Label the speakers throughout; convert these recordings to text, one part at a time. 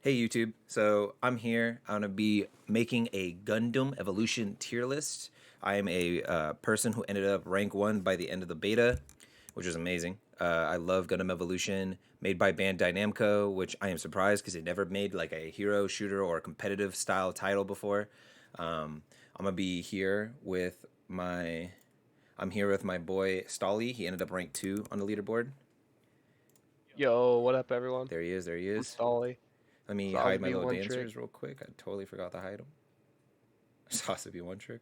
Speaker 1: Hey YouTube, so I'm here. I'm gonna be making a Gundam Evolution tier list. I am a person who ended up rank 1 by the end of the beta, which is amazing. I love Gundam Evolution, made by Bandai Namco, which I am surprised because they never made like a hero shooter or a competitive style title before. I'm gonna be here with my, I'm here with my boy Stahly. He ended up rank 2 on the leaderboard.
Speaker 2: Yo, what up, everyone?
Speaker 1: There he is. There he
Speaker 2: I'm
Speaker 1: is.
Speaker 2: Stahly.
Speaker 1: Let me hide my
Speaker 2: Sazabi
Speaker 1: little
Speaker 2: one trick.
Speaker 1: dancers real quick. I totally forgot to hide them. Sazabi one trick.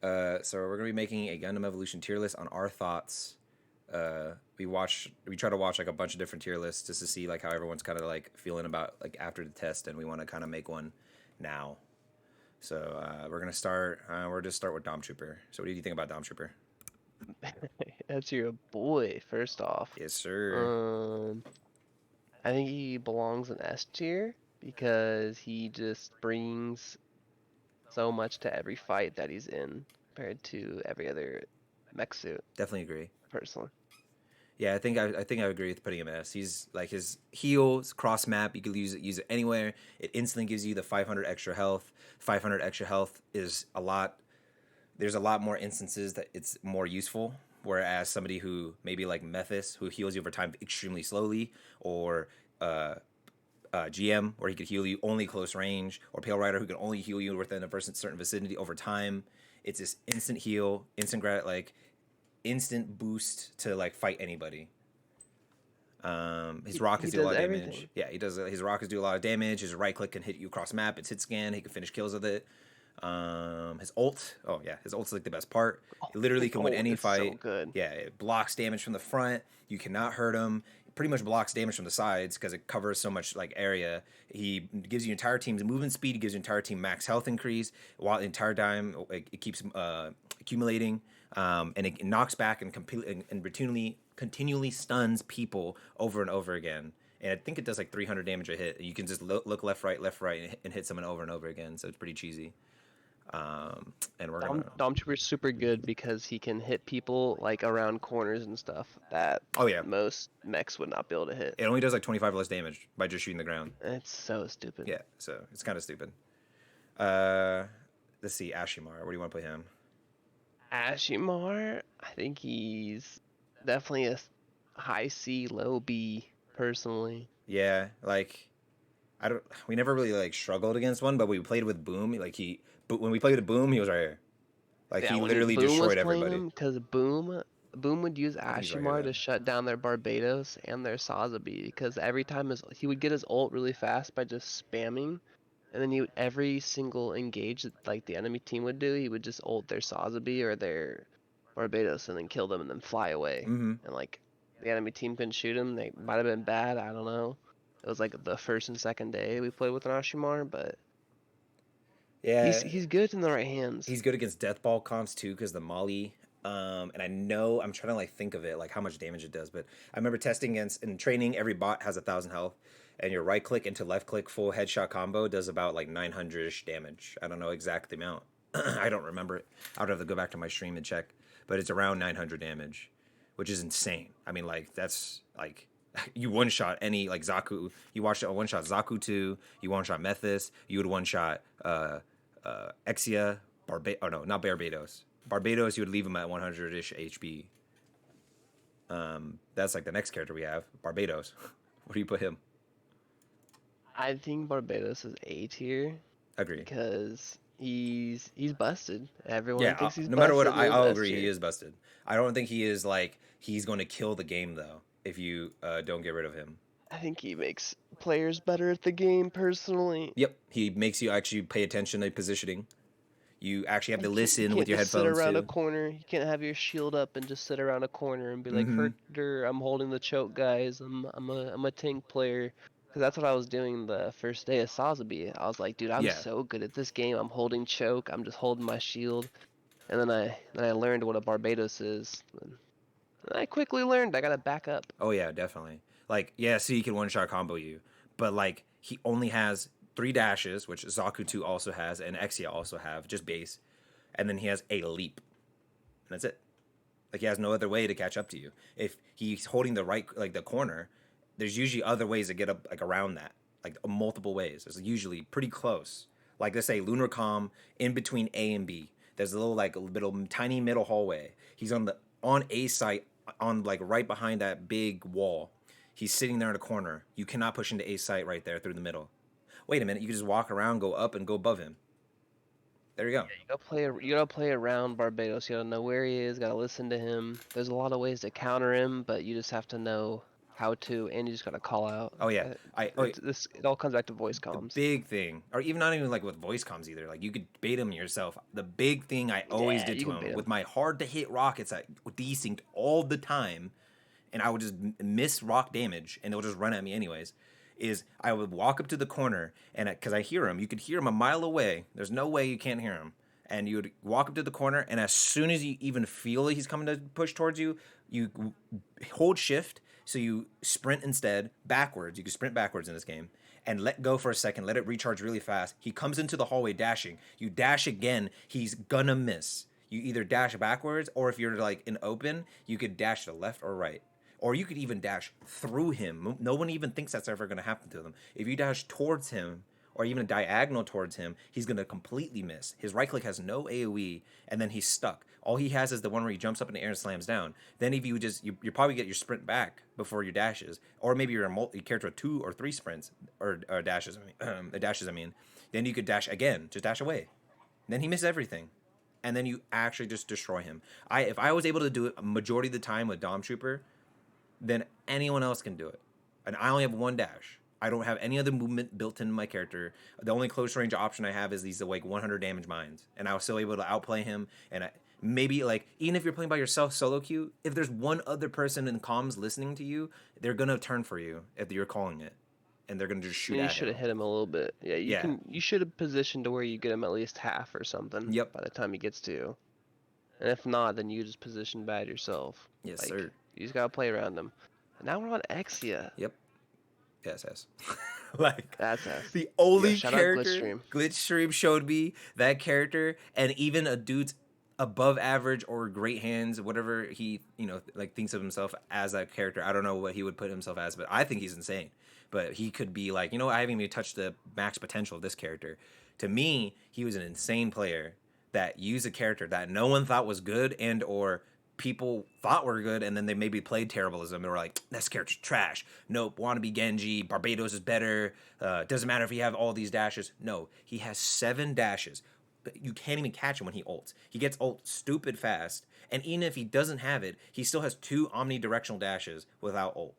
Speaker 1: So we're gonna be making a Gundam Evolution tier list on our thoughts. We try to watch like a bunch of different tier lists just to see like how everyone's kind of like feeling about like after the test, and we want to kind of make one now. So we're gonna start. We're just start with Dom Trooper. So what do you think about Dom Trooper?
Speaker 2: That's your boy, first off.
Speaker 1: Yes, sir.
Speaker 2: Um, I think he belongs in S tier because he just brings so much to every fight that he's in compared to every other mech suit,
Speaker 1: Definitely agree.
Speaker 2: personally.
Speaker 1: Yeah, I think I agree with putting him S. He's like his heals cross map. You can use it anywhere. It instantly gives you the 500 extra health. 500 extra health is a lot. There's a lot more instances that it's more useful. Whereas somebody who maybe like Methuss, who heals you over time extremely slowly, or GM, where he could heal you only close range, or Palerider, who can only heal you within a certain vicinity over time. It's this instant heal, instant boost to like fight anybody. His
Speaker 2: He,
Speaker 1: rockets
Speaker 2: he
Speaker 1: do a lot
Speaker 2: does
Speaker 1: of damage.
Speaker 2: everything.
Speaker 1: Yeah, he does. His rockets do a lot of damage. His right click can hit you across map. It's hit scan. He can finish kills with it. His ult. Oh yeah, his ult's like the best part.
Speaker 2: Oh,
Speaker 1: He literally
Speaker 2: his
Speaker 1: can win
Speaker 2: ult
Speaker 1: any
Speaker 2: is so
Speaker 1: fight.
Speaker 2: good.
Speaker 1: Yeah, it blocks damage from the front. You cannot hurt him. It pretty much blocks damage from the sides because it covers so much like area. He gives your entire team's movement speed. He gives your entire team max health increase while the entire time it keeps accumulating. And it knocks back and continually stuns people over and over again. And I think it does like 300 damage a hit. You can just look left, right, and hit someone over and over again. So it's pretty cheesy. And we're
Speaker 2: Dom,
Speaker 1: gonna.
Speaker 2: Dom Trooper's super good because he can hit people like around corners and stuff that
Speaker 1: Oh yeah,
Speaker 2: most mechs would not be able to hit.
Speaker 1: it only does like 25 less damage by just shooting the ground.
Speaker 2: It's so stupid.
Speaker 1: Yeah, so it's kind of stupid. Uh, let's see, Asshimar. Where do you want to play him?
Speaker 2: Asshimar, I think he's definitely a high C, low B, personally.
Speaker 1: Yeah, like I don't. We never really like struggled against one, but we played with Boom. But when we played with Boom, he was right here. Like
Speaker 2: Yeah,
Speaker 1: he
Speaker 2: when
Speaker 1: literally
Speaker 2: Boom was
Speaker 1: destroyed
Speaker 2: playing
Speaker 1: everybody.
Speaker 2: him, because Boom would use
Speaker 1: I think he's right here
Speaker 2: Asshimar to
Speaker 1: then.
Speaker 2: shut down their Barbatos and their Sazabi, because every time he would get his ult really fast by just spamming, and then every single engage that like the enemy team would do, he would just ult their Sazabi or their Barbatos and then kill them and then fly away.
Speaker 1: Mm-hmm.
Speaker 2: And like the enemy team couldn't shoot him. They might have been bad. I don't know. It was like the first and second day we played with an Ashimar, but he's
Speaker 1: Yeah,
Speaker 2: he's good in the right hands.
Speaker 1: he's good against death ball comps too because the molly. And I know I'm trying to like think of it like how much damage it does, but I remember testing against in training. Every bot has 1,000 health, and your right click into left click full headshot combo does about like 900 ish damage. I don't know exact the amount. I don't remember it. I would have to go back to my stream and check, but it's around 900 damage, which is insane. I mean, like that's like you one shot any like Zaku. You watch a one shot Zaku 2. You one shot Methuss. You would one shot Exia. Oh no, not Barbatos. Barbatos, you would leave him at 100 ish HP. That's like the next character we have, Barbatos. Where do you put him?
Speaker 2: I think Barbados is A tier
Speaker 1: Agree.
Speaker 2: because he's busted. Everyone
Speaker 1: Yeah,
Speaker 2: thinks he's
Speaker 1: no matter what,
Speaker 2: busted in his
Speaker 1: I'll
Speaker 2: S
Speaker 1: agree he
Speaker 2: tier.
Speaker 1: is busted. I don't think he is like he's going to kill the game though if you don't get rid of him.
Speaker 2: I think he makes players better at the game personally.
Speaker 1: Yep, he makes you actually pay attention to positioning. You actually have to
Speaker 2: You
Speaker 1: listen with
Speaker 2: can't
Speaker 1: your
Speaker 2: just sit
Speaker 1: headphones
Speaker 2: around a
Speaker 1: too.
Speaker 2: corner. You can't have your shield up and just sit around a corner and be like,
Speaker 1: Mm-hmm.
Speaker 2: "Herder, I'm holding the choke, guys. I'm a tank player." Because that's what I was doing the first day of Sazabi. I was like, "Dude, I'm
Speaker 1: Yeah,
Speaker 2: so good at this game. I'm holding choke. I'm just holding my shield." And then I learned what a Barbados is. And I quickly learned I gotta back up.
Speaker 1: oh yeah, definitely. Like, yeah, so he can one shot combo you, but like he only has 3 dashes, which Zaku 2 also has, and Exia also have, just base, and then he has a leap, and that's it. Like he has no other way to catch up to you. If he's holding the right, like the corner, there's usually other ways to get up like around that, like multiple ways. It's usually pretty close. Like let's say Lunar Calm in between A and B. There's a little tiny middle hallway. He's on A site on like right behind that big wall. He's sitting there in a corner. You cannot push into A site right there through the middle. Wait a minute, you can just walk around, go up, and go above him. There you go.
Speaker 2: You gotta play around Barbatos. You gotta know where he is. Gotta listen to him. There's a lot of ways to counter him, but you just have to know how to, and you just gotta call out.
Speaker 1: Oh yeah,
Speaker 2: It all comes back to voice comms.
Speaker 1: The big thing, or even not even like with voice comms either. Like you could bait him yourself. The big thing I always did to him with my hard to hit rockets, I desynced all the time, and I would just miss rock damage, and they'll just run at me anyways. Is I would walk up to the corner, and because I hear him, you could hear him a mile away. There's no way you can't hear him. And you would walk up to the corner, and as soon as you even feel he's coming to push towards you, you hold shift, so you sprint instead backwards. You can sprint backwards in this game, and let go for a second, let it recharge really fast. He comes into the hallway dashing. You dash again, he's gonna miss. You either dash backwards, or if you're like in open, you could dash to the left or right. Or you could even dash through him. No one even thinks that's ever going to happen to them. If you dash towards him, or even a diagonal towards him, he's going to completely miss. His right click has no AoE, and then he's stuck. All he has is the one where he jumps up in the air and slams down. Then if you you probably get your sprint back before your dashes. Or maybe you're a character with 2 or 3 sprints, or dashes, I mean. Then you could dash again, just dash away. Then he misses everything. And then you actually just destroy him. If I was able to do it a majority of the time with Dom Trooper, then anyone else can do it. And I only have 1 dash. I don't have any other movement built into my character. The only close range option I have is these like 100 damage mines. And I was still able to outplay him. And maybe like, even if you're playing by yourself solo queue, if there's one other person in comms listening to you, they're going to turn for you if you're calling it. And they're going to just shoot at him.
Speaker 2: You should have hit him a little bit. Yeah, you should have positioned to where you get him at least half or something.
Speaker 1: Yep.
Speaker 2: By the time he gets to you. And if not, then you just position bad yourself.
Speaker 1: Yes, sir.
Speaker 2: You just gotta play around them. And now we're on Exia.
Speaker 1: Yep. Yes. Like
Speaker 2: that's
Speaker 1: the only
Speaker 2: character
Speaker 1: Glitchstream showed me that character, and even a dude's above average or great hands, whatever he like thinks of himself as that character. I don't know what he would put himself as, but I think he's insane. But he could be like, I haven't even touched the max potential of this character. To me, he was an insane player that used a character that no one thought was good and or people thought were good, and then they maybe played terrible as them. They were like, this character's trash. Nope, wannabe Genji. Barbatos is better. Doesn't matter if you have all these dashes. No, he has 7 dashes. You can't even catch him when he ults. He gets ult stupid fast, and even if he doesn't have it, he still has 2 omnidirectional dashes without ult.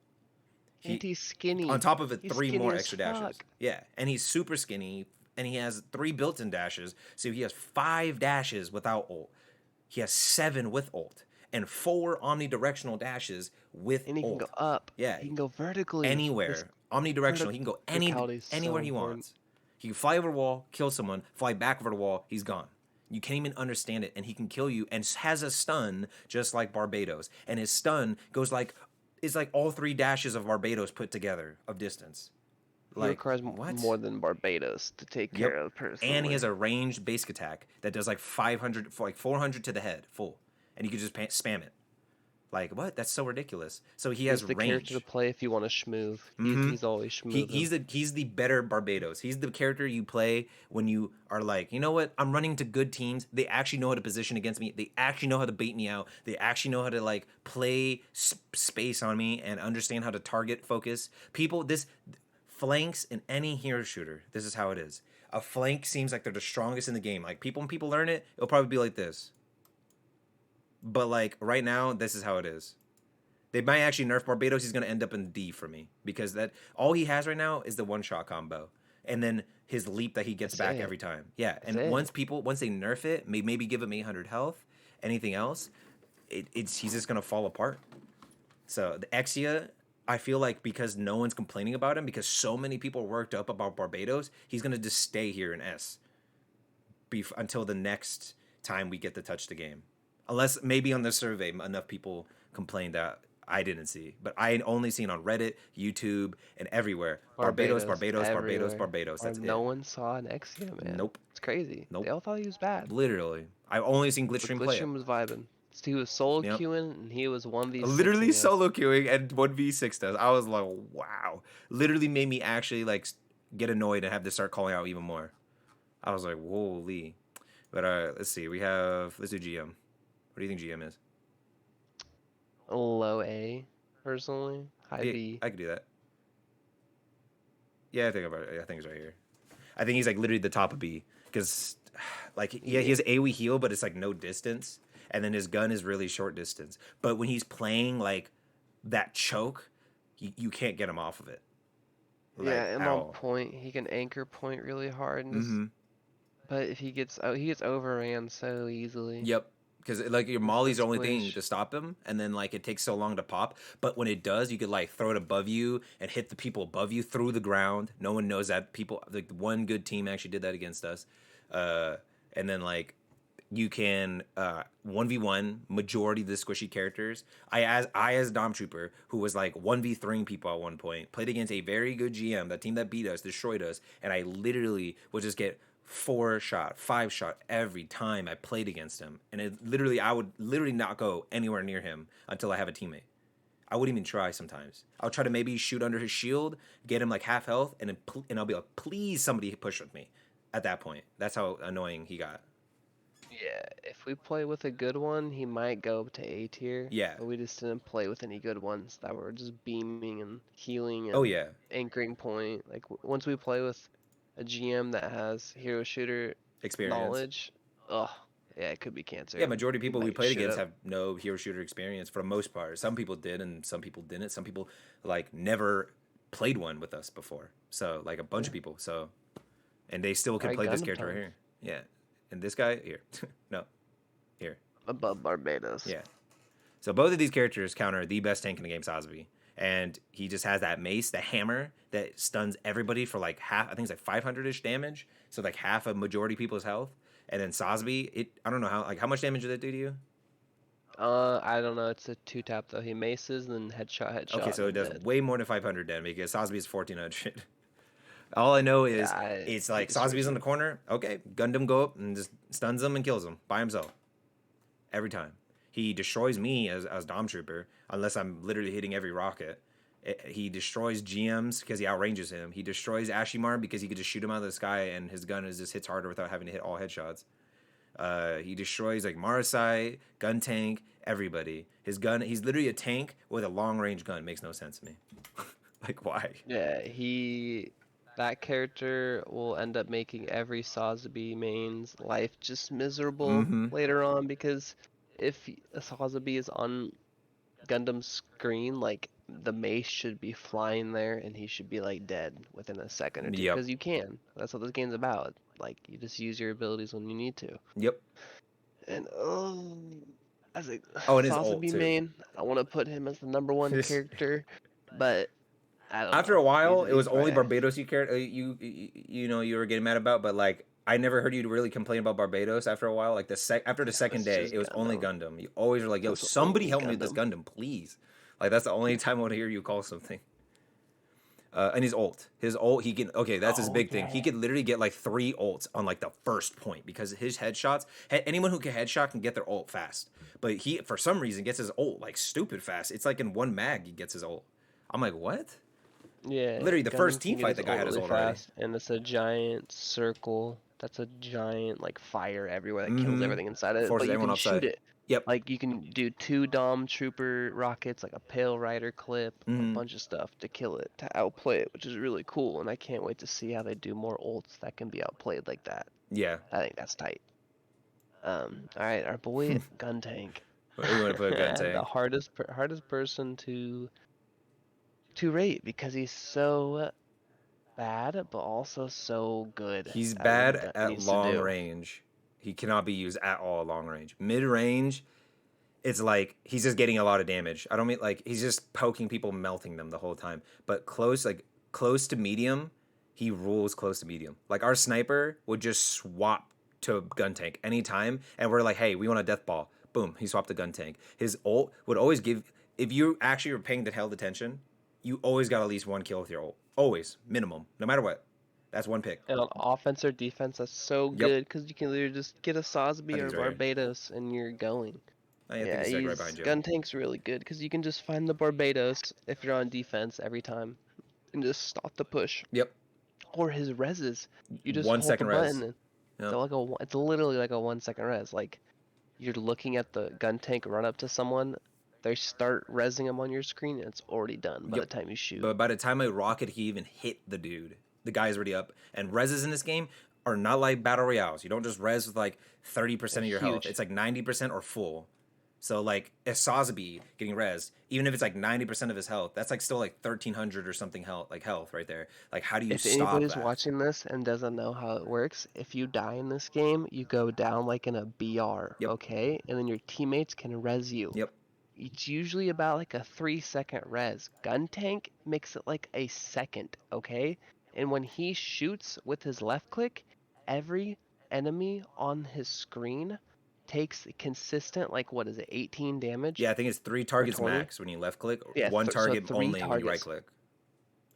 Speaker 2: He's skinny.
Speaker 1: On top of it, 3 more extra dashes. Yeah, and he's super skinny, and he has 3 built-in dashes, so he has 5 dashes without ult. He has 7 with ult. And 4 omnidirectional dashes with ult.
Speaker 2: And he can go up.
Speaker 1: Yeah.
Speaker 2: He can go vertically.
Speaker 1: Anywhere. Omnidirectional. He can go anywhere he wants. He can fly over the wall, kill someone, fly back over the wall, he's gone. You can't even understand it, and he can kill you, and has a stun just like Barbatos. And his stun is like all 3 dashes of Barbatos put together of distance.
Speaker 2: He requires more than Barbatos to take care of the person.
Speaker 1: And he has a ranged basic attack that does like 400 to the head, full. And you can just spam it. Like, what? That's so ridiculous. So he has range. He's the
Speaker 2: character to play if you want to schmoove. He's always schmoove.
Speaker 1: He's the better Barbatos. He's the character you play when you are like, you know what? I'm running to good teams. They actually know how to position against me. They actually know how to bait me out. They actually know how to like play space on me and understand how to target focus. This flanks in any hero shooter. This is how it is. A flank seems like they're the strongest in the game. Like when people learn it, it'll probably be like this. But like right now, this is how it is. They might actually nerf Barbatos. He's gonna end up in D for me because that all he has right now is the 1-shot combo, and then his leap that he gets back every time. Yeah, and once they nerf it, maybe give him 800 health. Anything else, he's just gonna fall apart. So the Exia, I feel like because no one's complaining about him, because so many people are worked up about Barbatos, he's gonna just stay here in S. Until the next time we get to touch the game. Unless maybe on the survey enough people complained that I didn't see. But I only seen on Reddit, YouTube, and everywhere. Barbatos. That's it.
Speaker 2: No one saw an Exia, man.
Speaker 1: Nope.
Speaker 2: It's crazy.
Speaker 1: Nope.
Speaker 2: They all thought he was bad.
Speaker 1: Literally. I've only seen Glitchstream play it.
Speaker 2: Glitchstream was vibing. he was solo
Speaker 1: Yep.
Speaker 2: queuing and he was 1v6.
Speaker 1: Literally solo queuing and 1v6 does. I was like, wow. Literally made me actually like get annoyed and have to start calling out even more. I was like, holy. But let's see. Let's do GM. What do you think GM is?
Speaker 2: Low A, personally. High B.
Speaker 1: I could do that. Yeah, I think it's right here. I think he's like literally the top of B because, like, yeah, he has AoE heal, but it's like no distance, and then his gun is really short distance. But when he's playing like that choke, you can't get him off of it.
Speaker 2: Like, yeah, and on point, he can anchor point really hard, and just, but if he gets overran so easily.
Speaker 1: Yep. Because like your molly's the only thing to stop him, and then like it takes so long to pop. But when it does, you could like throw it above you and hit the people above you through the ground. No one knows that. People like one good team actually did that against us, and then like you can 1v1 majority of the squishy characters. I as Dom Trooper, who was like 1v3ing people at one point, played against a very good GM, the team that beat us, destroyed us, and I literally would just get 4-shot, 5-shot every time I played against him. And I would literally not go anywhere near him until I have a teammate. I wouldn't even try sometimes. I'll try to maybe shoot under his shield, get him like half health, and I'll be like, please somebody push with me at that point. That's how annoying he got.
Speaker 2: Yeah, if we play with a good one, he might go to A tier.
Speaker 1: Yeah.
Speaker 2: But we just didn't play with any good ones that were just beaming and healing and anchoring point. Like once we play with a GM that has hero shooter knowledge, yeah, it could be cancer.
Speaker 1: Yeah, majority of people we played against have no hero shooter experience for the most part. Some people did and some people didn't. Some people like never played one with us before. So like a bunch of people. So and they still can play this character right here. Yeah. And this guy here. No. Here.
Speaker 2: Above Barbatos.
Speaker 1: Yeah. So both of these characters counter the best tank in the game, Sazabi. And he just has that mace, the hammer, that stuns everybody for like half, I think it's like 500-ish damage. So like half of majority people's health. And then Sazabi, I don't know how much damage did that do to you?
Speaker 2: I don't know. It's a 2-tap though. He maces and then headshot.
Speaker 1: Okay, so it does way more than 500 damage because Sazabi is 1400. All I know is it's like Sazabi's in the corner. Okay, Gundam go up and just stuns him and kills him by himself. Every time. He destroys me as Dom Trooper, unless I'm literally hitting every rocket. He destroys GMs because he outranges him. He destroys Asshimar because he could just shoot him out of the sky and his gun just hits harder without having to hit all headshots. He destroys like Marasai, Guntank, everybody. His gun, he's literally a tank with a long range gun. Makes no sense to me. Like why?
Speaker 2: Yeah, that character will end up making every Sazabi main's life just miserable later on, because if a Sazabi is on Gundam's screen, like the mace should be flying there and he should be like dead within a second or two, because you can. That's what this game's about. Like you just use your abilities when you need to.
Speaker 1: Yep.
Speaker 2: And as a Sazabi main, I want to put him as the #1 character, but
Speaker 1: after a while, it was only Barbatos you cared. You know you were getting mad about, but like I never heard you really complain about Barbatos. After a while, like after the second day, it was only Gundam. You always were like, "Yo, somebody help me with this Gundam, please." Like that's the only time I want to hear you call something. And his ult, he can. Okay, that's his big thing. He could literally get like 3 ults on like the first point because his headshots. Anyone who can headshot can get their ult fast, but he for some reason gets his ult like stupid fast. It's like in one mag he gets his ult. I'm like, what?
Speaker 2: Yeah,
Speaker 1: literally the first team fight the guy had his ult already.
Speaker 2: And it's a giant circle. That's a giant like fire everywhere that kills everything inside of it.
Speaker 1: Forces
Speaker 2: but you can
Speaker 1: outside.
Speaker 2: shoot it.
Speaker 1: Yep.
Speaker 2: Like you can do 2 Dom Trooper rockets, like a Pale Rider clip, a bunch of stuff to kill it, to outplay it, which is really cool. And I can't wait to see how they do more ults that can be outplayed like that.
Speaker 1: Yeah.
Speaker 2: I think that's tight. All right, our boy Guntank.
Speaker 1: What do you want to put Guntank?
Speaker 2: The hardest person to rate because he's so bad, but also so good.
Speaker 1: He's bad at long range. He cannot be used at all long range. Mid range, it's like he's just getting a lot of damage. I don't mean like he's just poking people, melting them the whole time. But close to medium, he rules close to medium. Like our sniper would just swap to Guntank anytime, and we're like, hey, we want a death ball. Boom, he swapped to Guntank. His ult would always give. If you actually were paying the hell attention, you always got at least 1 kill with your ult. Always. Minimum. No matter what. That's 1 pick.
Speaker 2: And on offense or defense, that's so good because you can literally just get a Sazabi or Barbatos and you're going.
Speaker 1: I think
Speaker 2: Yeah,
Speaker 1: he's like right behind you.
Speaker 2: Guntank's really good because you can just find the Barbatos if you're on defense every time and just stop the push.
Speaker 1: Yep.
Speaker 2: Or his reses. You just
Speaker 1: 1
Speaker 2: hold the
Speaker 1: second res.
Speaker 2: button and
Speaker 1: Yep.
Speaker 2: they're it's literally like a 1 second res. Like you're looking at the Guntank run up to someone, they start resing them on your screen and it's already done by the
Speaker 1: Yep.
Speaker 2: time you shoot.
Speaker 1: But by the time a rocket he even hit the dude, the guy's already up. And reses in this game are not like battle royales. You don't just res with like 30% of your health.
Speaker 2: Huge.
Speaker 1: It's like 90% or full. So like a Sazabi getting res, even if it's like 90% of his health, that's like still like 1300 or something health right there. Like how do you
Speaker 2: If
Speaker 1: stop
Speaker 2: anybody's
Speaker 1: that?
Speaker 2: watching this and doesn't know how it works, if you die in this game, you go down like in a BR,
Speaker 1: Yep.
Speaker 2: okay? And then your teammates can res you.
Speaker 1: Yep.
Speaker 2: It's usually about like a 3 second res. Guntank makes it like a second, okay? And when he shoots with his left click, every enemy on his screen takes consistent, like what is it, 18 damage?
Speaker 1: Yeah, I think it's 3
Speaker 2: Or
Speaker 1: targets
Speaker 2: 20?
Speaker 1: max when you left click,
Speaker 2: Yeah,
Speaker 1: one
Speaker 2: so
Speaker 1: target
Speaker 2: 3
Speaker 1: only when you right
Speaker 2: targets.
Speaker 1: click.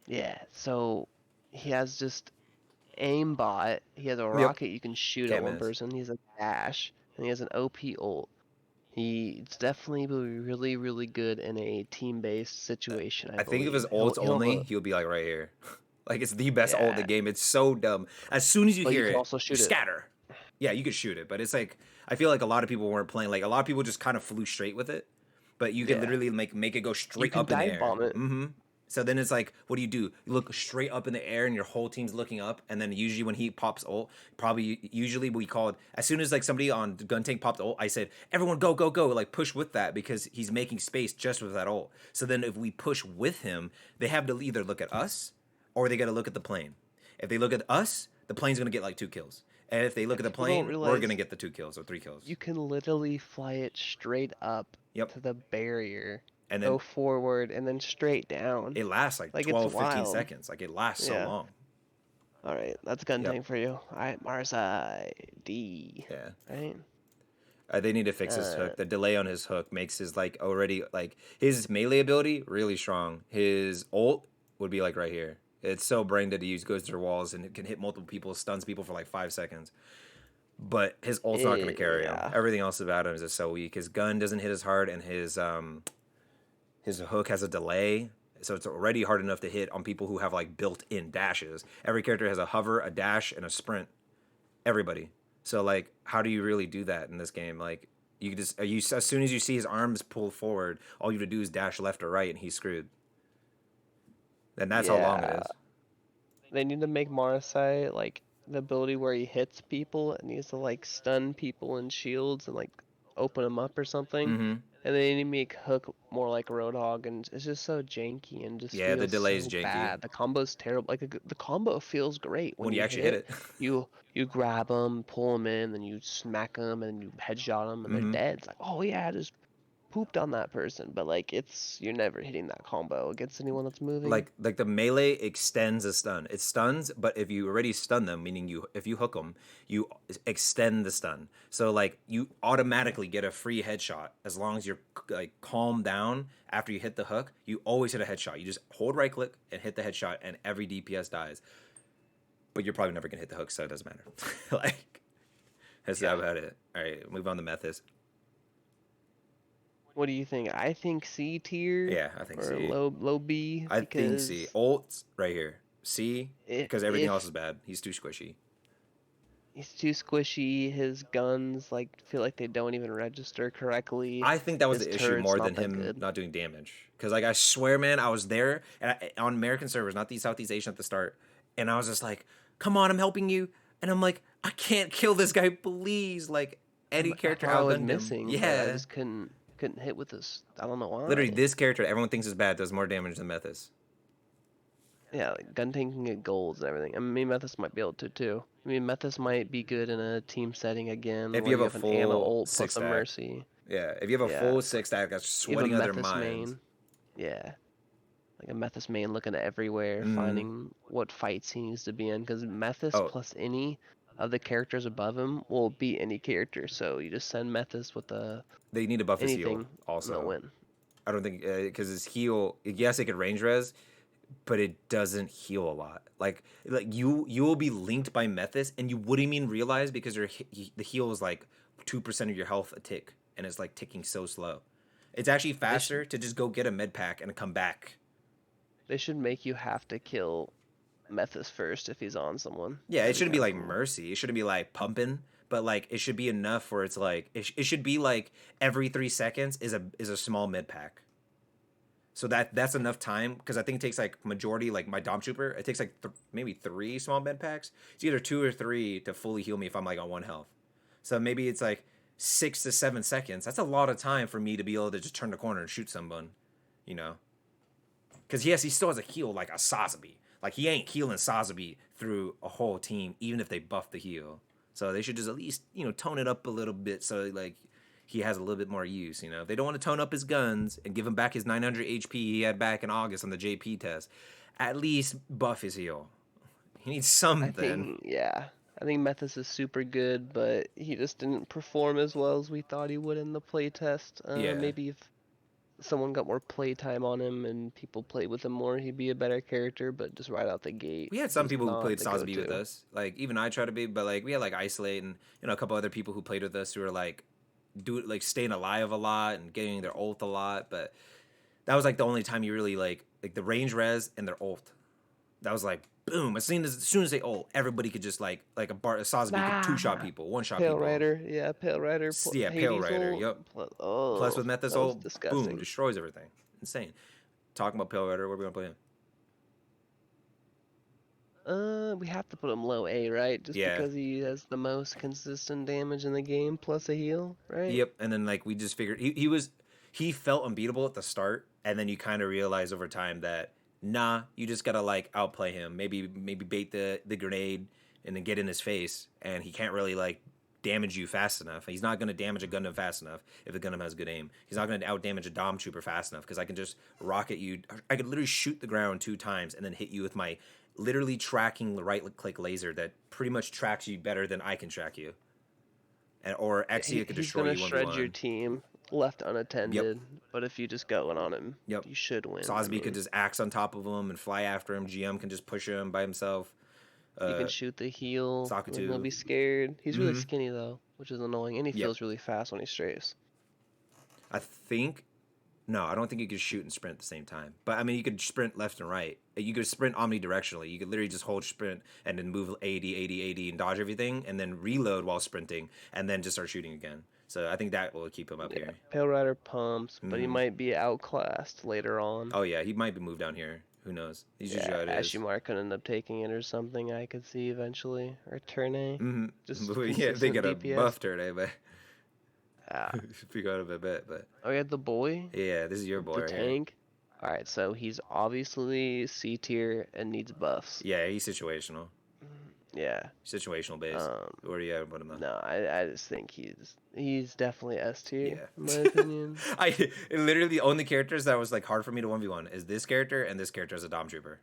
Speaker 2: Yeah, so he has just aimbot. He has a
Speaker 1: Yep.
Speaker 2: rocket you can shoot at
Speaker 1: Can't
Speaker 2: one
Speaker 1: miss.
Speaker 2: person. He has a dash, and he has an OP ult. He's definitely really, really good in a team-based situation, I
Speaker 1: I think if
Speaker 2: believe.
Speaker 1: his ult's
Speaker 2: He'll have
Speaker 1: only,
Speaker 2: a,
Speaker 1: he'll be like right here. Like it's the best ult in the
Speaker 2: yeah,
Speaker 1: game. It's so dumb. As soon as you
Speaker 2: but you
Speaker 1: hear
Speaker 2: can
Speaker 1: it,
Speaker 2: also
Speaker 1: you
Speaker 2: shoot it.
Speaker 1: scatter. Yeah, you could shoot it, but it's like I feel like a lot of people weren't playing. Like a lot of people just kind of flew straight with it, but you could
Speaker 2: Yeah,
Speaker 1: literally make it go
Speaker 2: you
Speaker 1: straight
Speaker 2: can
Speaker 1: up in the
Speaker 2: dive
Speaker 1: air.
Speaker 2: bomb it.
Speaker 1: Mm-hmm. So then it's like, what do? You look straight up in the air, and your whole team's looking up. And then usually when he pops ult, usually we called as soon as like somebody on Guntank popped ult, I said everyone go go go, like push with that because he's making space just with that ult. So then if we push with him, they have to either look at us or they got to look at the plane. If they look at us, the plane's gonna get like 2 kills. And if they look at the
Speaker 2: People don't
Speaker 1: plane, we're gonna
Speaker 2: realize
Speaker 1: get the 2 kills or 3 kills.
Speaker 2: you can literally fly it straight up
Speaker 1: Yep.
Speaker 2: to the barrier,
Speaker 1: And
Speaker 2: go
Speaker 1: then
Speaker 2: forward, and then straight down.
Speaker 1: it lasts like
Speaker 2: Like it's
Speaker 1: 12, 15
Speaker 2: wild.
Speaker 1: seconds. Like it lasts so
Speaker 2: Yeah.
Speaker 1: long.
Speaker 2: All right, that's
Speaker 1: Yep.
Speaker 2: Guntank for you. All right, Marasai D.
Speaker 1: Yeah.
Speaker 2: Right.
Speaker 1: They need to fix his
Speaker 2: Uh,
Speaker 1: hook. The delay on his hook makes his like already like his melee ability really strong. His ult would be like right here. It's so brain dead to use, goes through walls and it can hit multiple people, stuns people for like 5 seconds. But his ult's not gonna carry him.
Speaker 2: yeah.
Speaker 1: Everything else about him is just so weak. His gun doesn't hit as hard, and his hook has a delay, so it's already hard enough to hit on people who have like built-in dashes. Every character has a hover, a dash, and a sprint. Everybody. So like, how do you really do that in this game? Like, you just as soon as you see his arms pull forward, all you have to do is dash left or right, and he's screwed. And that's how long it
Speaker 2: Yeah.
Speaker 1: is.
Speaker 2: They need to make Marasai like the ability where he hits people and he has to like stun people and shields and like open them up or something.
Speaker 1: Mm-hmm.
Speaker 2: And they need to make Hook more like Roadhog, and it's just so janky and just
Speaker 1: Yeah, the
Speaker 2: feels
Speaker 1: delay is
Speaker 2: so
Speaker 1: janky
Speaker 2: bad. The combo's terrible. Like the combo feels great when
Speaker 1: when you
Speaker 2: you
Speaker 1: actually
Speaker 2: hit
Speaker 1: hit
Speaker 2: it.
Speaker 1: it.
Speaker 2: You grab them, pull them in, then you smack them, and you headshot them, and they're
Speaker 1: Mm-hmm.
Speaker 2: dead. It's like, oh yeah, I just pooped on that person. But like, you're never hitting that combo against anyone that's moving.
Speaker 1: Like the melee extends a stun. It stuns, but if you already stun them, meaning if you hook them, you extend the stun. So like you automatically get a free headshot as long as you're like calm down after you hit the hook. You always hit a headshot. You just hold right click and hit the headshot, and every DPS dies. But you're probably never gonna hit the hook, so it doesn't matter. Like that's about it. All right, move on to Methuss.
Speaker 2: What do you think? I think C tier.
Speaker 1: Yeah, I think
Speaker 2: Or
Speaker 1: C.
Speaker 2: low B
Speaker 1: I think C.
Speaker 2: because
Speaker 1: Ult's right here. C because everything else
Speaker 2: if
Speaker 1: is bad. He's too squishy.
Speaker 2: he's too squishy, his guns like feel like they don't even register correctly.
Speaker 1: I think that was
Speaker 2: His
Speaker 1: the issue
Speaker 2: turret's
Speaker 1: more
Speaker 2: not
Speaker 1: than
Speaker 2: that
Speaker 1: him
Speaker 2: good.
Speaker 1: not doing damage. Because like I swear, man, I was there and on American servers, not the Southeast Asian at the start, and I was just like, "Come on, I'm helping you," and I'm like, "I can't kill this guy, please!" Like any
Speaker 2: I
Speaker 1: character
Speaker 2: thought I was
Speaker 1: outgunned him.
Speaker 2: missing, but I
Speaker 1: Yeah,
Speaker 2: just couldn't hit with this. I don't know
Speaker 1: literally,
Speaker 2: why.
Speaker 1: this character everyone thinks is bad does more damage than Methuss.
Speaker 2: Yeah, like Guntank can get golds and everything. I mean, Methuss might be able to too. I mean, Methuss might be good in a team setting again,
Speaker 1: If
Speaker 2: where
Speaker 1: you
Speaker 2: you
Speaker 1: have a
Speaker 2: have an Ana
Speaker 1: full
Speaker 2: ult
Speaker 1: six
Speaker 2: plus a
Speaker 1: stack,
Speaker 2: Mercy.
Speaker 1: yeah, if you have a
Speaker 2: Yeah,
Speaker 1: full six stack that's
Speaker 2: you have a
Speaker 1: sweating out their
Speaker 2: Methuss
Speaker 1: minds.
Speaker 2: main. Yeah, like a Methuss main looking at everywhere,
Speaker 1: Mm.
Speaker 2: finding what fights he needs to be in. Because Methuss
Speaker 1: Oh,
Speaker 2: plus any of the characters above him will beat any character. So you just send Methuss with
Speaker 1: they need to buff his heal
Speaker 2: anything and they'll
Speaker 1: also.
Speaker 2: win.
Speaker 1: I don't think because his heal, yes, it could range res, but it doesn't heal a lot. Like you will be linked by Methuss, and you wouldn't even realize because the heal is like 2% of your health a tick. and it's like ticking so slow. It's actually faster to just go get a med pack and come back.
Speaker 2: They should make you have to kill Methuss first if he's on someone.
Speaker 1: Yeah, it shouldn't be like mercy. It shouldn't be like pumping, but like it should be enough where it's like it should be like every 3 seconds is a small mid pack. So that's enough time, because I think it takes like majority, like my Dom Trooper, it takes like maybe 3 small med packs. It's either 2 or 3 to fully heal me if I'm like on 1 health. So maybe it's like 6 to 7 seconds. That's a lot of time for me to be able to just turn the corner and shoot someone, you know? Because yes, he still has a heal like a Sazabi. Like he ain't healing Sazabi through a whole team, even if they buff the heal. So they should just at least, you know, tone it up a little bit so like he has a little bit more use, you know. If they don't want to tone up his guns and give him back his 900 HP he had back in August on the JP test, at least buff his heal. He needs something.
Speaker 2: I think Methuss is super good, but he just didn't perform as well as we thought he would in the playtest. Maybe if someone got more playtime on him and people played with him more, he'd be a better character, but just right out the gate.
Speaker 1: We had some people who played Sazabi with us. Like, even I tried to be, but like we had like Isolate and, you know, a couple other people who played with us who were like staying alive a lot and getting their ult a lot, but that was like the only time you really like the range res and their ult. That was like boom. As soon as they ult, everybody could just like a Sazabi could 2-shot people, 1-shot people.
Speaker 2: Palerider, Palerider.
Speaker 1: Yeah, Palerider. Yep. Plus with Methuss ult, boom, destroys everything. Insane. Talking about Palerider, where are we gonna play him?
Speaker 2: We have to put him low A, right? Just because he has the most consistent damage in the game, plus a heal, right?
Speaker 1: Yep. And then like we just figured he felt unbeatable at the start, and then you kind of realize over time that nah, you just gotta like outplay him. Maybe bait the grenade and then get in his face, and he can't really like damage you fast enough. He's not gonna damage a Gundam fast enough if a Gundam has good aim. He's not gonna out damage a Dom Trooper fast enough because I can just rocket you. I could literally shoot the ground 2 times and then hit you with my literally tracking right click laser that pretty much tracks you better than I can track you. And or Exia could destroy you.
Speaker 2: He's gonna shred your team left unattended, but if you just go in on him, you should win.
Speaker 1: Sazabi could just axe on top of him and fly after him. GM can just push him by himself.
Speaker 2: You can shoot the heal.
Speaker 1: Zaku too.
Speaker 2: He'll be scared. He's really skinny though, which is annoying, and he feels really fast when he strays.
Speaker 1: I don't think you could shoot and sprint at the same time. But I mean, you could sprint left and right. You could sprint omnidirectionally. You could literally just hold sprint and then move 80 and dodge everything, and then reload while sprinting, and then just start shooting again. So I think that will keep him up here.
Speaker 2: Palerider pumps, but he might be outclassed later on.
Speaker 1: Oh yeah, he might be moved down here. Who knows? He's usually how it is.
Speaker 2: Asshimar could end up taking it or something. I could see eventually, or turn A.
Speaker 1: Just they get a buff turn A, but forgot of a bit. But
Speaker 2: we had the boy.
Speaker 1: Yeah, this is your boy.
Speaker 2: The tank. All right, so he's obviously C tier and needs buffs.
Speaker 1: Yeah, he's situational.
Speaker 2: Yeah.
Speaker 1: Situational base. Where do you have him?
Speaker 2: No, I just think he's definitely S tier, in my opinion.
Speaker 1: Literally the only characters that was like hard for me to 1v1 is this character and this character as a Dom Trooper.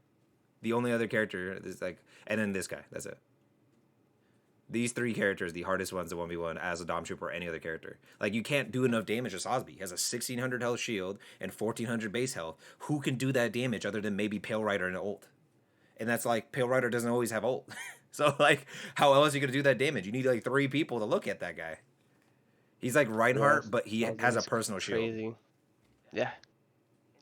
Speaker 1: The only other character is like, and then this guy. That's it. These 3 characters, the hardest ones to 1v1 as a Dom Trooper or any other character. Like, you can't do enough damage to Sazabi. He has a 1600 health shield and 1400 base health. Who can do that damage other than maybe Palerider and ult? And that's like, Palerider doesn't always have ult. So, like, how else are you going to do that damage? You need, like, 3 people to look at that guy. He's like Reinhardt, but he has a personal shield.
Speaker 2: Crazy. Yeah.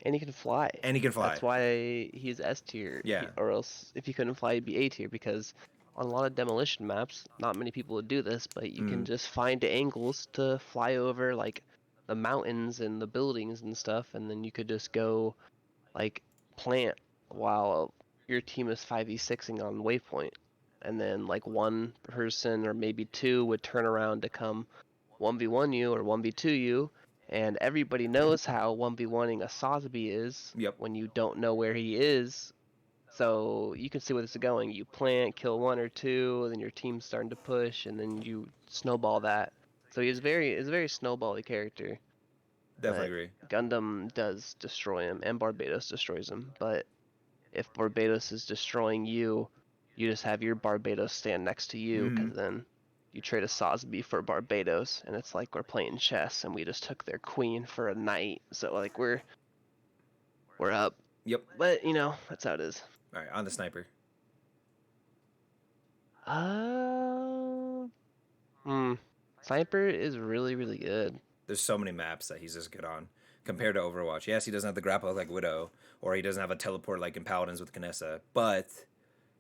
Speaker 2: And he can fly. That's why he's S tier.
Speaker 1: Yeah.
Speaker 2: Or else, if he couldn't fly, he'd be A tier, because on a lot of demolition maps, not many people would do this, but you can just find angles to fly over, like, the mountains and the buildings and stuff, and then you could just go, like, plant while your team is 5v6ing on waypoint. And then, like, 1 person or maybe 2 would turn around to come 1v1 you or 1v2 you, and everybody knows how 1v1ing a Sazabi is when you don't know where he is. So you can see where this is going. You plant, kill 1 or 2, then your team's starting to push, and then you snowball that. So he's a very snowbally character.
Speaker 1: Definitely agree.
Speaker 2: Gundam does destroy him, and Barbatos destroys him. But if Barbatos is destroying you, you just have your Barbatos stand next to you, because then you trade a Sazabi for Barbatos, and it's like we're playing chess, and we just took their queen for a knight. So like we're up.
Speaker 1: Yep.
Speaker 2: But you know, that's how it is.
Speaker 1: All right, on the sniper.
Speaker 2: Sniper is really, really good.
Speaker 1: There's so many maps that he's just good on compared to Overwatch. Yes, he doesn't have the grapple like Widow, or he doesn't have a teleport like in Paladins with Kinessa, but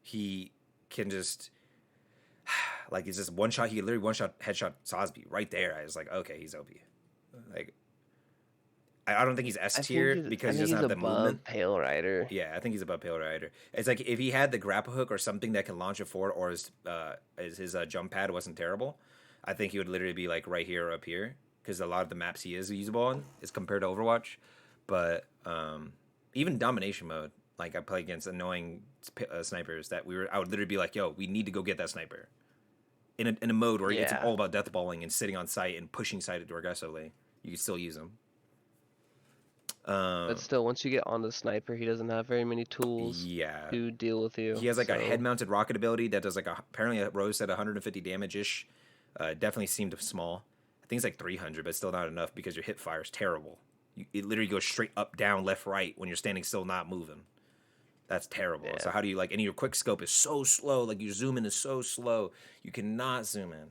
Speaker 1: he can just like he's just one shot. He can literally one shot headshot Sazabi right there. I was like, okay, he's OP. Like I don't think he's S tier because he doesn't have the movement.
Speaker 2: Palerider.
Speaker 1: Yeah, I think he's above Palerider. It's like if he had the grapple hook or something that can launch it forward, or his jump pad wasn't terrible, I think he would literally be like right here or up here because a lot of the maps he is usable on is compared to Overwatch. But even domination mode, like I play against annoying snipers that I would literally be like, yo, we need to go get that sniper. In a mode where it's all about death balling and sitting on site and pushing site aggressively, you can still use them.
Speaker 2: But still, once you get on the sniper, he doesn't have very many tools to deal with you.
Speaker 1: He has like a head-mounted rocket ability that does like apparently a Rose said 150 damage-ish. Definitely seemed small. I think it's like 300, but still not enough because your hip fire is terrible. It literally goes straight up, down, left, right when you're standing still, not moving. That's terrible. Yeah. So how do you and your quick scope is so slow. Like your zoom in is so slow. You cannot zoom in.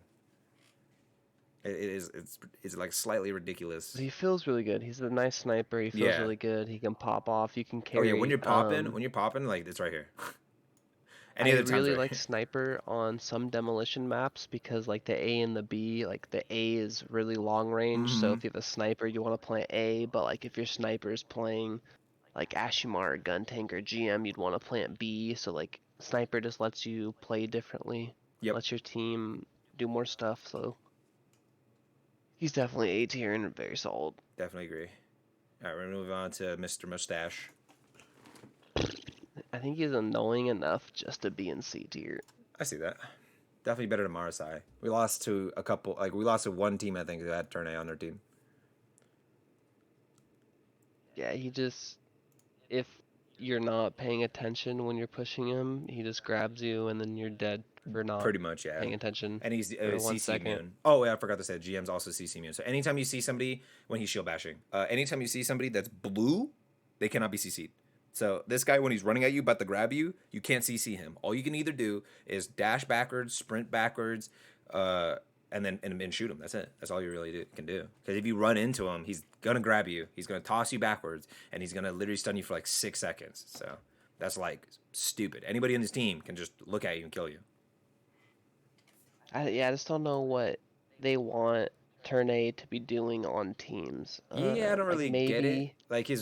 Speaker 1: It's like slightly ridiculous.
Speaker 2: He feels really good. He's a nice sniper. He feels really good. He can pop off. You can carry.
Speaker 1: Oh yeah, when you're popping, like it's right here.
Speaker 2: I really like sniper on some demolition maps because like the A and the B, like the A is really long range. So if you have a sniper, you want to play A. But like if your sniper is playing like Asshimar or Guntank or GM, you'd want to plant B. So like sniper just lets you play differently. Lets your team do more stuff. So. He's definitely A tier and very solid.
Speaker 1: Definitely agree. All right, we're gonna move on to Mr. Mustache.
Speaker 2: I think he's annoying enough just to be in C tier.
Speaker 1: I see that. Definitely better than Marasai. We lost to a couple. Like we lost to one team, I think, who had turn A on their team.
Speaker 2: Yeah, he just if you're not paying attention when you're pushing him, he just grabs you and then you're dead. For not
Speaker 1: pretty much,
Speaker 2: paying attention.
Speaker 1: And he's CC immune. Oh, yeah, I forgot to say GM's also CC immune. So anytime you see somebody when he's shield bashing, anytime you see somebody that's blue, they cannot be CC'd. So this guy, when he's running at you, about to grab you, you can't CC him. All you can either do is dash backwards, sprint backwards, and then shoot him. That's it. That's all you really can do. Because if you run into him, he's gonna grab you. He's gonna toss you backwards, and he's gonna literally stun you for like 6 seconds. So that's like stupid. Anybody on his team can just look at you and kill you.
Speaker 2: I just don't know what they want turn A to be doing on teams.
Speaker 1: Yeah, I don't really get it. Like he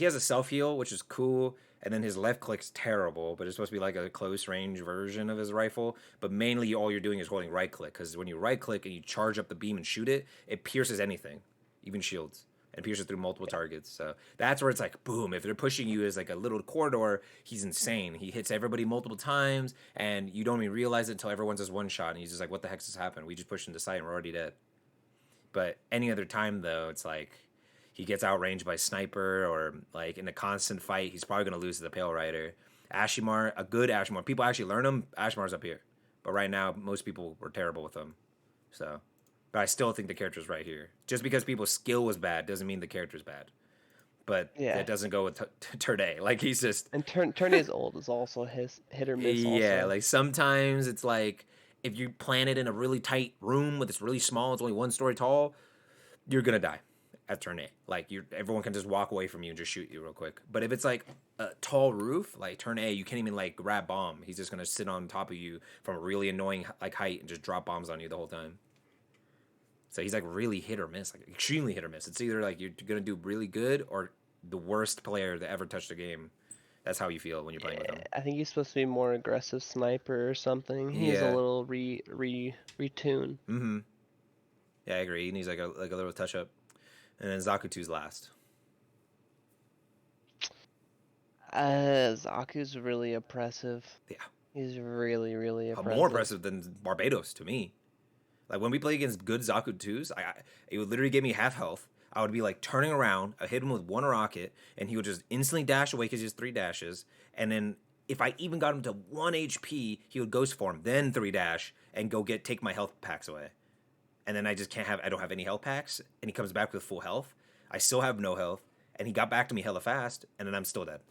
Speaker 1: has a self heal, which is cool, and then his left click's terrible, but it's supposed to be like a close range version of his rifle. But mainly, all you're doing is holding right click, because when you right click and you charge up the beam and shoot it, it pierces anything, even shields, and pierces through multiple targets. So that's where it's like, boom, if they're pushing you as like a little corridor, he's insane. He hits everybody multiple times, and you don't even realize it until everyone's just one shot, and he's just like, what the heck just happened? We just pushed him to sight, and we're already dead. But any other time, though, it's like he gets outranged by sniper, or like in a constant fight, he's probably going to lose to the Palerider. Asshimar, a good Asshimar. People actually learn him. Ashmar's up here. But right now, most people were terrible with him. So... But I still think the character's right here. Just because people's skill was bad doesn't mean the character's bad. But it doesn't go with Turday. Like, he's just...
Speaker 2: And Turnay's old is also his hit or miss
Speaker 1: also. Like, sometimes it's like, if you plant it in a really tight room with it's really small, it's only 1 story tall, you're going to die at turn A. Like, everyone can just walk away from you and just shoot you real quick. But if it's like a tall roof, like turn A, you can't even like grab bomb. He's just going to sit on top of you from a really annoying like height and just drop bombs on you the whole time. So he's like really hit or miss, like extremely hit or miss. It's either like you're gonna do really good or the worst player that ever touched a game. That's how you feel when you're playing with him.
Speaker 2: I think he's supposed to be more aggressive sniper or something. He needs a little retune.
Speaker 1: Mm-hmm. Yeah, I agree. He needs like a little touch up. And then Zaku 2's last.
Speaker 2: Zaku's really oppressive.
Speaker 1: Yeah.
Speaker 2: He's really, really oppressive.
Speaker 1: More oppressive than Barbatos to me. Like, when we play against good Zaku 2s, it would literally give me half health. I would be, like, turning around. I hit him with 1 rocket, and he would just instantly dash away because he has 3 dashes. And then if I even got him to 1 HP, he would ghost form, then 3 dash, and go take my health packs away. And then I don't have any health packs, and he comes back with full health. I still have no health, and he got back to me hella fast, and then I'm still dead.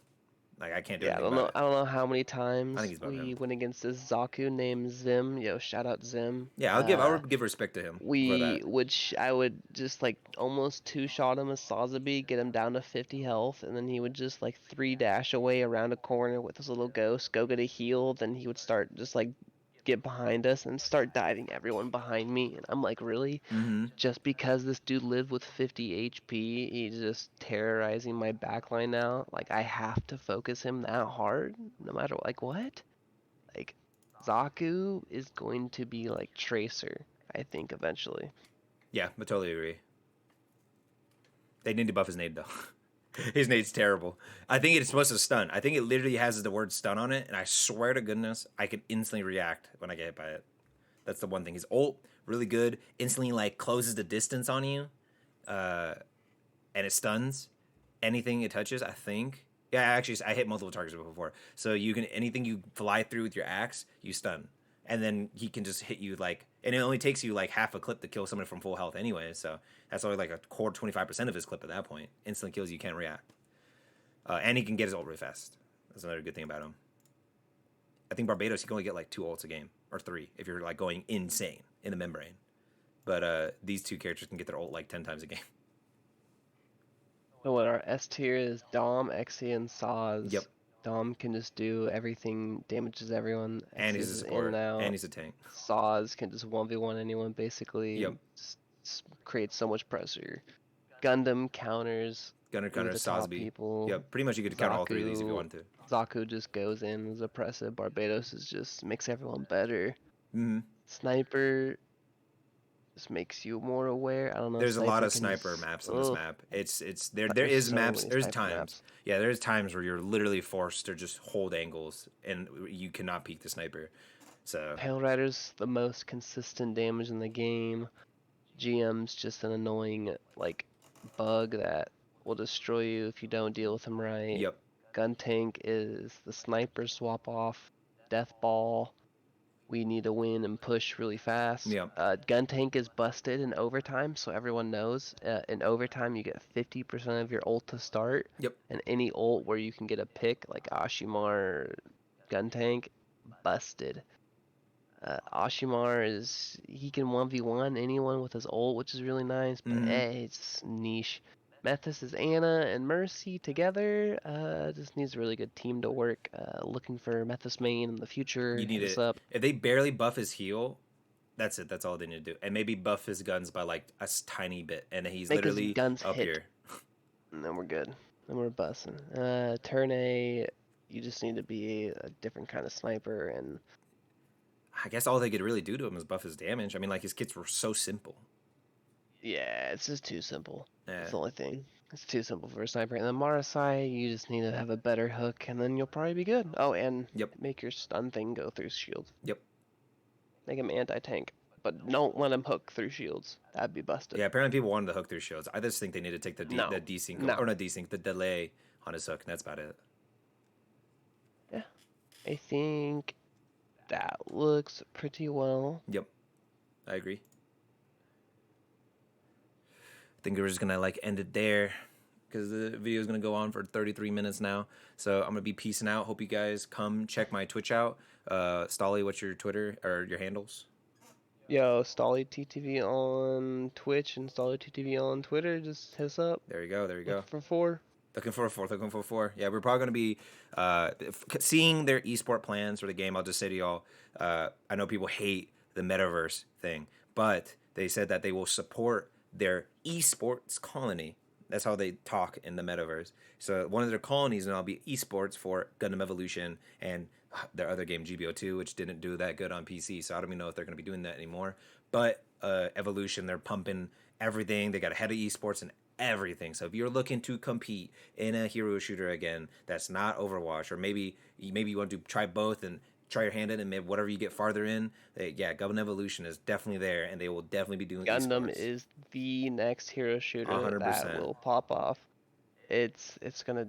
Speaker 1: Like I can't do
Speaker 2: Yeah,
Speaker 1: anything about it.
Speaker 2: I don't know how many
Speaker 1: I
Speaker 2: times
Speaker 1: think he's above
Speaker 2: we
Speaker 1: him.
Speaker 2: went against this Zaku named Zim. Yo, shout out Zim.
Speaker 1: Yeah, I would give respect to him for that.
Speaker 2: I would just like almost two shot him as Sazabi, get him down to 50 health, and then he would just like 3 dash away around a corner with his little ghost, go get a heal, then he would start just like get behind us and start diving everyone behind me. And I'm like, really?
Speaker 1: Mm-hmm.
Speaker 2: Just because this dude lived with 50 HP, he's just terrorizing my backline now. Like I have to focus him that hard, no matter like what? Like Zaku is going to be like Tracer, I think eventually.
Speaker 1: Yeah, I totally agree. They need to buff his nade though. His nade's terrible. I think it's supposed to stun. I think it literally has the word stun on it, and I swear to goodness, I can instantly react when I get hit by it. That's the one thing. His ult, really good, instantly like closes the distance on you, and it stuns anything it touches. I think. Yeah, actually, I hit multiple targets before, so you can anything you fly through with your axe, you stun, and then he can just hit you like, and it only takes you like half a clip to kill someone from full health anyway. So that's only like a core 25% of his clip at that point. Instant kills, you can't react, and he can get his ult really fast. That's another good thing about him. I think Barbatos, you can only get like 2 ults a game or 3 if you're like going insane in the membrane. But these two characters can get their ult like 10 times a game.
Speaker 2: So what our S tier is Dom, Exia, and Saz.
Speaker 1: Yep.
Speaker 2: Dom can just do everything, damages everyone.
Speaker 1: And he's a
Speaker 2: Exia's in
Speaker 1: support.
Speaker 2: and out.
Speaker 1: And he's a tank.
Speaker 2: Saz can just 1v1 anyone basically.
Speaker 1: Yep.
Speaker 2: Creates so much pressure. Gundam counters.
Speaker 1: Gunner,
Speaker 2: the top
Speaker 1: Sazabi.
Speaker 2: people.
Speaker 1: Yep, pretty much you could count all 3 of these if you wanted to.
Speaker 2: Zaku just goes in, is oppressive. Barbatos is just makes everyone better.
Speaker 1: Mm-hmm.
Speaker 2: Sniper just makes you more aware. I don't know.
Speaker 1: There's a lot of sniper maps on this map. It's there is
Speaker 2: so
Speaker 1: maps.
Speaker 2: many
Speaker 1: There's
Speaker 2: sniper
Speaker 1: times.
Speaker 2: maps.
Speaker 1: Yeah, there's times where you're literally forced to just hold angles and you cannot peek the sniper. So
Speaker 2: Palerider's the most consistent damage in the game. GM's just an annoying like bug that will destroy you if you don't deal with him right.
Speaker 1: Yep.
Speaker 2: Guntank is the sniper swap off, death ball. We need to win and push really fast.
Speaker 1: Yep.
Speaker 2: Guntank is busted in overtime, so everyone knows. In overtime, you get 50% of your ult to start.
Speaker 1: Yep.
Speaker 2: And any ult where you can get a pick, like Asshimar, Guntank, busted. Asshimar he can 1v1 anyone with his ult, which is really nice, but it's niche. Methuss is Anna and Mercy together. Just needs a really good team to work. Looking for Methuss main in the future.
Speaker 1: You need
Speaker 2: it.
Speaker 1: Up. If they barely buff his heal, that's it. That's all they need to do. And maybe buff his guns by like a tiny bit, and he's literally guns up here.
Speaker 2: And then we're good. Then we're bussing. Turn A, you just need to be a different kind of sniper, and
Speaker 1: I guess all they could really do to him is buff his damage. I mean, like his kits were so simple.
Speaker 2: Yeah, it's just too simple.
Speaker 1: Yeah.
Speaker 2: That's the only thing. It's too simple for a sniper. And then Marasai, you just need to have a better hook, and then you'll probably be good. Oh, and make your stun thing go through shields.
Speaker 1: Yep.
Speaker 2: Make him anti-tank. But don't let him hook through shields. That'd be busted.
Speaker 1: Yeah, apparently people wanted to hook through shields. I just think they need to take the desync, or not desync, the delay on his hook, and that's about it.
Speaker 2: Yeah. I think that looks pretty well.
Speaker 1: Yep. I agree. I think we're just gonna like end it there because the video is gonna go on for 33 minutes now. So I'm gonna be peacing out. Hope you guys come check my Twitch out. Stahly, what's your Twitter or your handles?
Speaker 2: Yo, Stahly TTV on Twitch and Stahly TTV on Twitter. Just hit us up.
Speaker 1: There you go. There you go.
Speaker 2: For 4.
Speaker 1: Looking for a 4. Yeah, we're probably going to be seeing their esport plans for the game. I'll just say to y'all, I know people hate the metaverse thing, but they said that they will support their esports colony. That's how they talk in the metaverse. So one of their colonies now will be esports for Gundam Evolution and their other game, GBO2, which didn't do that good on PC. So I don't even know if they're going to be doing that anymore. But Evolution, they're pumping everything. They got a head of esports and everything. So if you're looking to compete in a hero shooter again, that's not Overwatch, or maybe you want to try both and try your hand in, and maybe whatever you get farther in, Gundam Evolution is definitely there, and they will definitely be doing
Speaker 2: Gundam
Speaker 1: esports.
Speaker 2: Is the next hero shooter
Speaker 1: 100%.
Speaker 2: that will pop off. It's gonna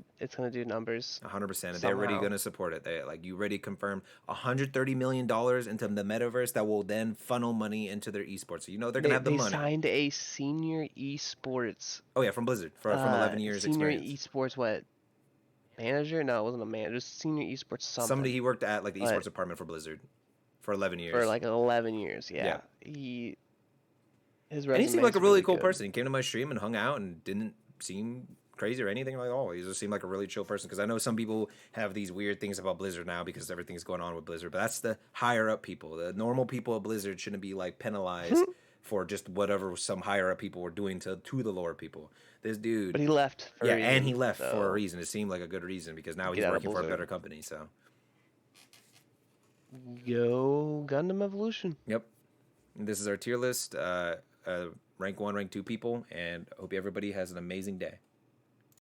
Speaker 2: do numbers.
Speaker 1: 100%. They're already gonna support it. They you already confirmed $130 million into the metaverse that will then funnel money into their esports. So they're gonna have the money.
Speaker 2: They signed a senior esports.
Speaker 1: Oh yeah, from Blizzard from 11 years
Speaker 2: senior
Speaker 1: experience.
Speaker 2: Esports, what? manager. No, it wasn't a manager. Just senior esports something.
Speaker 1: Somebody he worked at like the
Speaker 2: But-
Speaker 1: esports department for Blizzard for 11 years.
Speaker 2: For like 11 years, yeah.
Speaker 1: Yeah.
Speaker 2: His
Speaker 1: And he seemed like a
Speaker 2: resume's
Speaker 1: really cool
Speaker 2: good.
Speaker 1: person. He came to my stream and hung out and didn't seem crazy or anything like that. He just seemed like a really chill person. Because I know some people have these weird things about Blizzard now because everything's going on with Blizzard. But that's the higher up people. The normal people at Blizzard shouldn't be like penalized for just whatever some higher up people were doing to the lower people. This dude,
Speaker 2: But he left. For a reason,
Speaker 1: and he left
Speaker 2: so.
Speaker 1: for a reason. It seemed like a good reason because now he's
Speaker 2: Get out of
Speaker 1: working for a
Speaker 2: Blizzard.
Speaker 1: better company. So,
Speaker 2: Go Gundam Evolution.
Speaker 1: yep. This is our tier list. Rank 1, rank 2 people, and hope everybody has an amazing day.